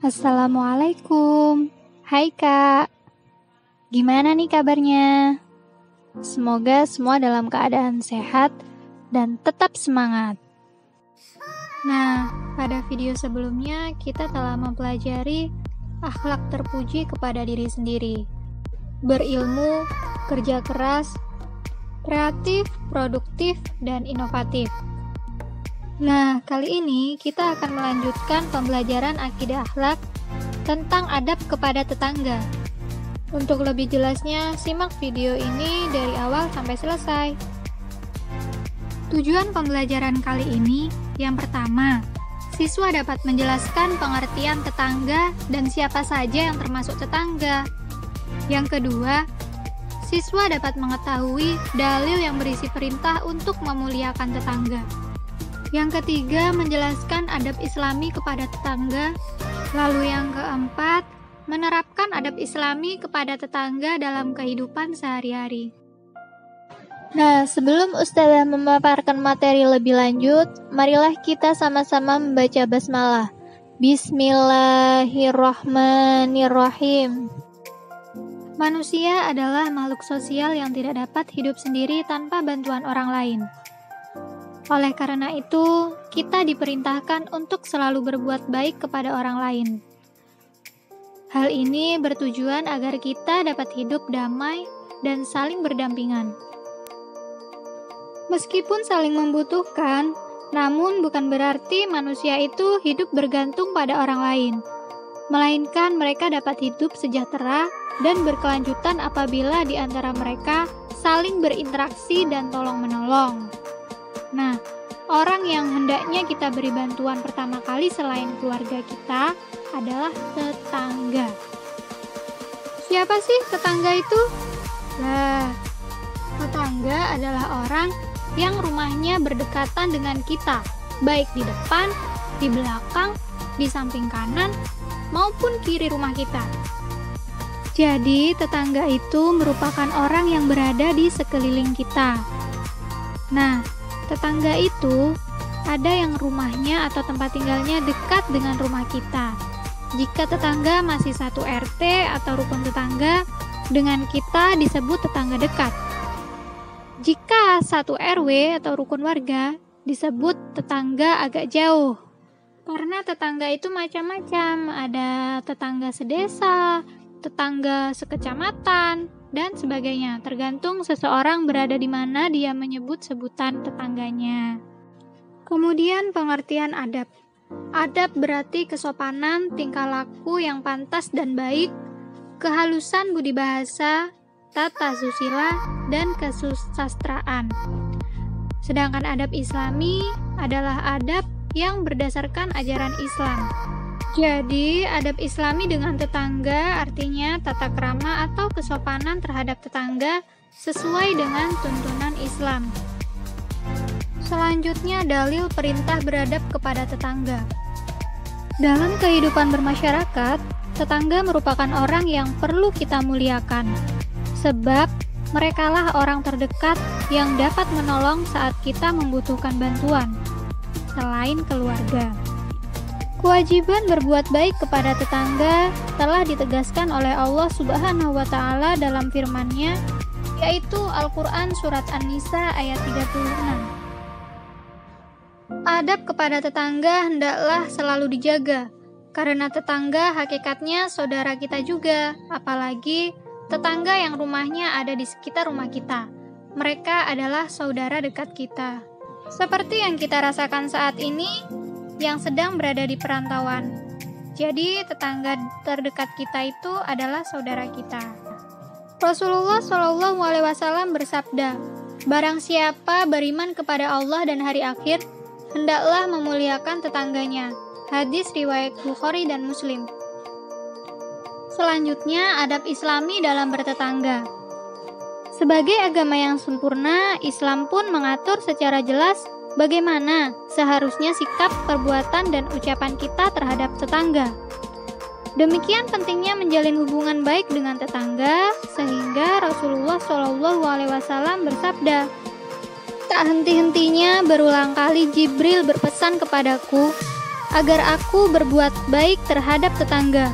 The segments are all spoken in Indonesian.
Assalamualaikum. Hai Kak, gimana nih kabarnya? Semoga semua dalam keadaan sehat dan tetap semangat. Nah, pada video sebelumnya kita telah mempelajari akhlak terpuji kepada diri sendiri. Berilmu, kerja keras, kreatif, produktif, dan inovatif. Nah, kali ini kita akan melanjutkan pembelajaran akidah akhlak tentang adab kepada tetangga. Untuk lebih jelasnya, simak video ini dari awal sampai selesai. Tujuan pembelajaran kali ini, yang pertama, siswa dapat menjelaskan pengertian tetangga dan siapa saja yang termasuk tetangga. Yang kedua, siswa dapat mengetahui dalil yang berisi perintah untuk memuliakan tetangga. Yang ketiga, menjelaskan adab Islami kepada tetangga. Lalu yang keempat, menerapkan adab Islami kepada tetangga dalam kehidupan sehari-hari. Nah, sebelum Ustazah memaparkan materi lebih lanjut, marilah kita sama-sama membaca basmalah. Bismillahirrahmanirrahim. Manusia adalah makhluk sosial yang tidak dapat hidup sendiri tanpa bantuan orang lain. Oleh karena itu, kita diperintahkan untuk selalu berbuat baik kepada orang lain. Hal ini bertujuan agar kita dapat hidup damai dan saling berdampingan. Meskipun saling membutuhkan, namun bukan berarti manusia itu hidup bergantung pada orang lain, melainkan mereka dapat hidup sejahtera dan berkelanjutan apabila di antara mereka saling berinteraksi dan tolong-menolong. Nah, orang yang hendaknya kita beri bantuan pertama kali selain keluarga kita adalah tetangga. Siapa sih tetangga itu? Nah, tetangga adalah orang yang rumahnya berdekatan dengan kita, baik di depan, di belakang, di samping kanan, maupun kiri rumah kita. Jadi, tetangga itu merupakan orang yang berada di sekeliling kita. Nah, tetangga itu ada yang rumahnya atau tempat tinggalnya dekat dengan rumah kita. Jika tetangga masih satu RT atau rukun tetangga, dengan kita disebut tetangga dekat. Jika satu RW atau rukun warga, disebut tetangga agak jauh. Karena tetangga itu macam-macam, ada tetangga sedesa, tetangga sekecamatan, dan sebagainya, tergantung seseorang berada di mana dia menyebut sebutan tetangganya. Kemudian pengertian adab. Adab berarti kesopanan, tingkah laku yang pantas dan baik, kehalusan budi bahasa, tata susila, dan kesusastraan. Sedangkan adab Islami adalah adab yang berdasarkan ajaran Islam. Jadi, adab Islami dengan tetangga artinya tata krama atau kesopanan terhadap tetangga sesuai dengan tuntunan Islam. Selanjutnya, dalil perintah beradab kepada tetangga. Dalam kehidupan bermasyarakat, tetangga merupakan orang yang perlu kita muliakan, sebab merekalah orang terdekat yang dapat menolong saat kita membutuhkan bantuan, selain keluarga. Kewajiban berbuat baik kepada tetangga telah ditegaskan oleh Allah Subhanahu wa Ta'ala dalam firman-Nya, yaitu Al-Quran Surat An-Nisa ayat 36. Adab kepada tetangga hendaklah selalu dijaga, karena tetangga hakikatnya saudara kita juga, apalagi tetangga yang rumahnya ada di sekitar rumah kita. Mereka adalah saudara dekat kita. Seperti yang kita rasakan saat ini, yang sedang berada di perantauan. Jadi, tetangga terdekat kita itu adalah saudara kita. Rasulullah SAW bersabda, "Barang siapa beriman kepada Allah dan hari akhir, hendaklah memuliakan tetangganya." Hadis riwayat Bukhari dan Muslim. Selanjutnya, adab Islami dalam bertetangga. Sebagai agama yang sempurna, Islam pun mengatur secara jelas bagaimana seharusnya sikap, perbuatan, dan ucapan kita terhadap tetangga. Demikian pentingnya menjalin hubungan baik dengan tetangga, sehingga Rasulullah SAW bersabda, "Tak henti-hentinya berulang kali Jibril berpesan kepadaku agar aku berbuat baik terhadap tetangga,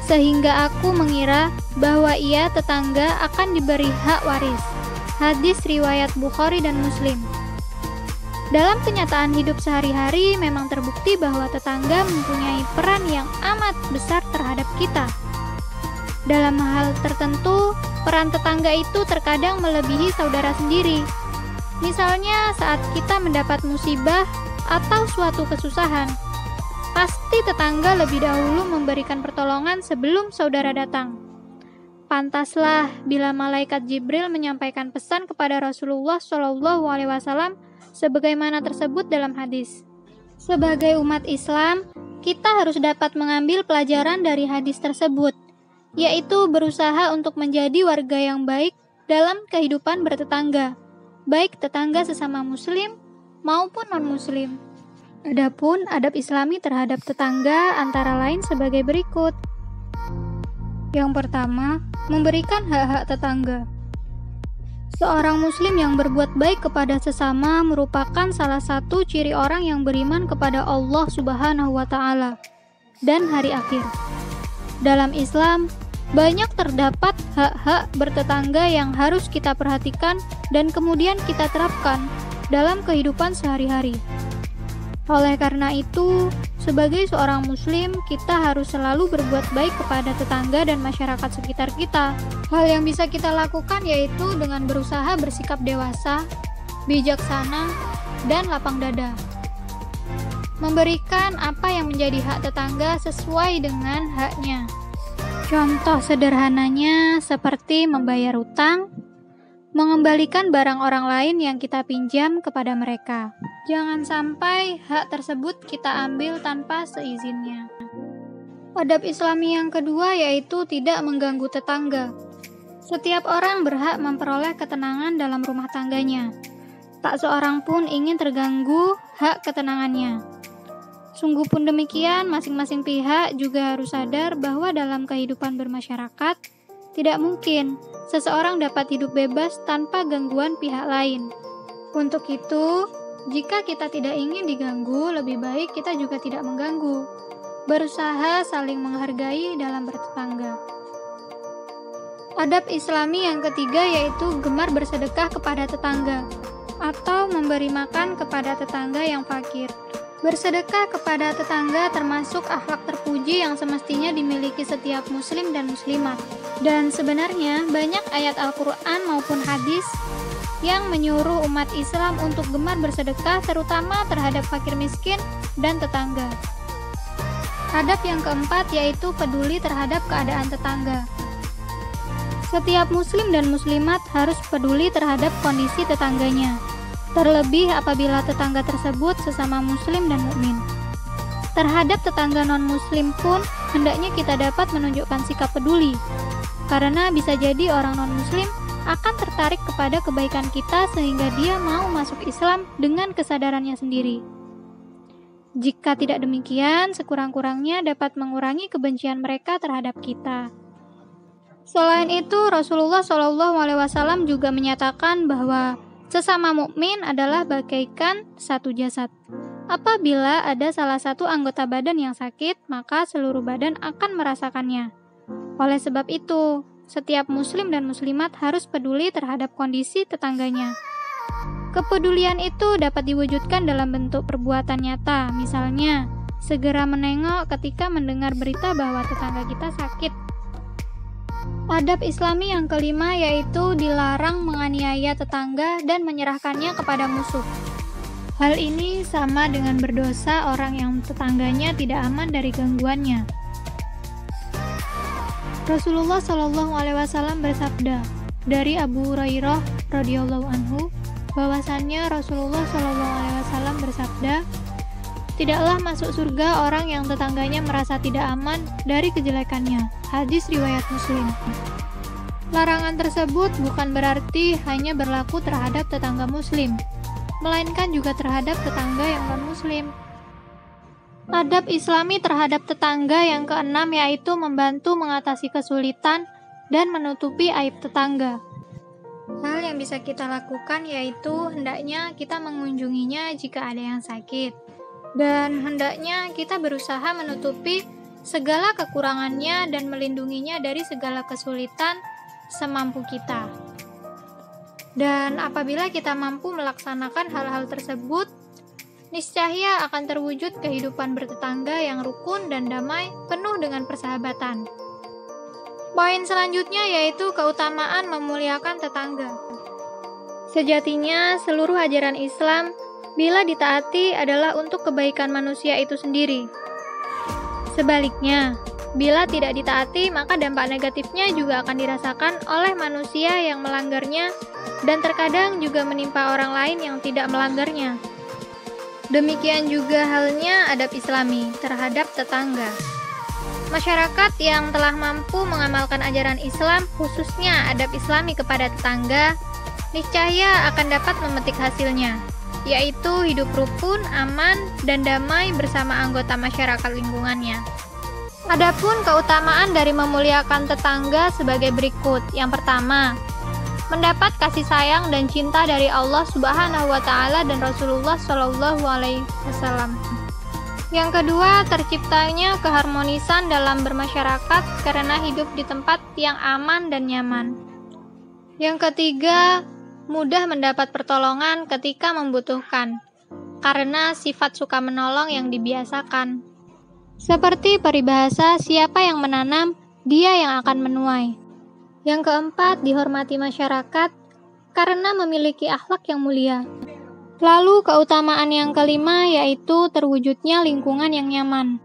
sehingga aku mengira bahwa ia tetangga akan diberi hak waris. Hadis riwayat Bukhari dan Muslim. Dalam kenyataan hidup sehari-hari memang terbukti bahwa tetangga mempunyai peran yang amat besar terhadap kita. Dalam hal tertentu, peran tetangga itu terkadang melebihi saudara sendiri. Misalnya saat kita mendapat musibah atau suatu kesusahan, pasti tetangga lebih dahulu memberikan pertolongan sebelum saudara datang. Pantaslah bila malaikat Jibril menyampaikan pesan kepada Rasulullah SAW sebagaimana tersebut dalam hadis. Sebagai umat Islam, kita harus dapat mengambil pelajaran dari hadis tersebut, yaitu berusaha untuk menjadi warga yang baik dalam kehidupan bertetangga, baik tetangga sesama muslim maupun non-muslim. Adapun adab Islami terhadap tetangga antara lain sebagai berikut. Yang pertama, memberikan hak-hak tetangga. Seorang muslim yang berbuat baik kepada sesama merupakan salah satu ciri orang yang beriman kepada Allah Subhanahu wa Ta'ala dan hari akhir. Dalam Islam, banyak terdapat hak-hak bertetangga yang harus kita perhatikan dan kemudian kita terapkan dalam kehidupan sehari-hari. Oleh karena itu, sebagai seorang muslim, kita harus selalu berbuat baik kepada tetangga dan masyarakat sekitar kita. Hal yang bisa kita lakukan yaitu dengan berusaha bersikap dewasa, bijaksana, dan lapang dada. Memberikan apa yang menjadi hak tetangga sesuai dengan haknya. Contoh sederhananya seperti membayar utang, mengembalikan barang orang lain yang kita pinjam kepada mereka. Jangan sampai hak tersebut kita ambil tanpa seizinnya. Adab Islami yang kedua yaitu tidak mengganggu tetangga. Setiap orang berhak memperoleh ketenangan dalam rumah tangganya. Tak seorang pun ingin terganggu hak ketenangannya. Sungguh pun demikian, masing-masing pihak juga harus sadar bahwa dalam kehidupan bermasyarakat, tidak mungkin seseorang dapat hidup bebas tanpa gangguan pihak lain. Untuk itu, jika kita tidak ingin diganggu, lebih baik kita juga tidak mengganggu. Berusaha saling menghargai dalam bertetangga. Adab Islami yang ketiga yaitu gemar bersedekah kepada tetangga atau memberi makan kepada tetangga yang fakir. Bersedekah kepada tetangga termasuk akhlak terpuji yang semestinya dimiliki setiap muslim dan muslimat. Dan sebenarnya banyak ayat Al-Quran maupun hadis yang menyuruh umat Islam untuk gemar bersedekah terutama terhadap fakir miskin dan tetangga. Adab yang keempat yaitu peduli terhadap keadaan tetangga. Setiap muslim dan muslimat harus peduli terhadap kondisi tetangganya, terlebih apabila tetangga tersebut sesama muslim dan mukmin. Terhadap tetangga non-muslim pun hendaknya kita dapat menunjukkan sikap peduli, karena bisa jadi orang non-muslim akan tertarik kepada kebaikan kita sehingga dia mau masuk Islam dengan kesadarannya sendiri. Jika tidak demikian, sekurang-kurangnya dapat mengurangi kebencian mereka terhadap kita. Selain itu, Rasulullah SAW juga menyatakan bahwa sesama mukmin adalah bagaikan satu jasad. Apabila ada salah satu anggota badan yang sakit, maka seluruh badan akan merasakannya. Oleh sebab itu, setiap muslim dan muslimat harus peduli terhadap kondisi tetangganya. Kepedulian itu dapat diwujudkan dalam bentuk perbuatan nyata, misalnya segera menengok ketika mendengar berita bahwa tetangga kita sakit. Adab Islami yang kelima yaitu dilarang menganiaya tetangga dan menyerahkannya kepada musuh. Hal ini sama dengan berdosa orang yang tetangganya tidak aman dari gangguannya. Rasulullah SAW bersabda dari Abu Hurairah radhiyallahu anhu bahwasannya Rasulullah SAW bersabda, "Tidaklah masuk surga orang yang tetangganya merasa tidak aman dari kejelekannya." Hadis riwayat Muslim. Larangan tersebut bukan berarti hanya berlaku terhadap tetangga muslim, melainkan juga terhadap tetangga yang non-muslim. Adab Islami terhadap tetangga yang keenam yaitu membantu mengatasi kesulitan dan menutupi aib tetangga. Hal yang bisa kita lakukan yaitu hendaknya kita mengunjunginya jika ada yang sakit, dan hendaknya kita berusaha menutupi segala kekurangannya dan melindunginya dari segala kesulitan semampu kita. Dan apabila kita mampu melaksanakan hal-hal tersebut, niscaya akan terwujud kehidupan bertetangga yang rukun dan damai, penuh dengan persahabatan. Poin selanjutnya yaitu keutamaan memuliakan tetangga. Sejatinya, seluruh ajaran Islam bila ditaati adalah untuk kebaikan manusia itu sendiri. Sebaliknya, bila tidak ditaati, maka dampak negatifnya juga akan dirasakan oleh manusia yang melanggarnya dan terkadang juga menimpa orang lain yang tidak melanggarnya. Demikian juga halnya adab Islami terhadap tetangga. Masyarakat yang telah mampu mengamalkan ajaran Islam, khususnya adab Islami kepada tetangga, niscaya akan dapat memetik hasilnya, yaitu hidup rukun, aman, dan damai bersama anggota masyarakat lingkungannya. Adapun keutamaan dari memuliakan tetangga sebagai berikut. Yang pertama, mendapat kasih sayang dan cinta dari Allah Subhanahu wa Ta'ala dan Rasulullah Shallallahu Alaihi Wasallam. Yang kedua, terciptanya keharmonisan dalam bermasyarakat karena hidup di tempat yang aman dan nyaman. Yang ketiga, mudah mendapat pertolongan ketika membutuhkan, karena sifat suka menolong yang dibiasakan. Seperti peribahasa, siapa yang menanam, dia yang akan menuai. Yang keempat, dihormati masyarakat karena memiliki akhlak yang mulia. Lalu keutamaan yang kelima yaitu terwujudnya lingkungan yang nyaman.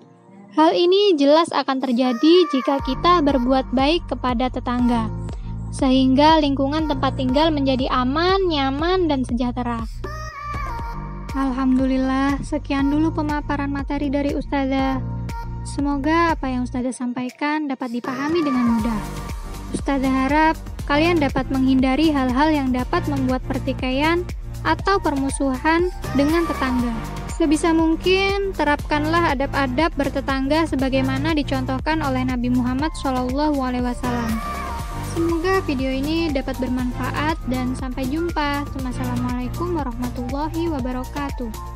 Hal ini jelas akan terjadi jika kita berbuat baik kepada tetangga, sehingga lingkungan tempat tinggal menjadi aman, nyaman, dan sejahtera. Alhamdulillah, sekian dulu pemaparan materi dari Ustazah. Semoga apa yang Ustazah sampaikan dapat dipahami dengan mudah. Ustazah harap kalian dapat menghindari hal-hal yang dapat membuat pertikaian atau permusuhan dengan tetangga. Sebisa mungkin, terapkanlah adab-adab bertetangga sebagaimana dicontohkan oleh Nabi Muhammad SAW. Semoga video ini dapat bermanfaat dan sampai jumpa. Wassalamualaikum warahmatullahi wabarakatuh.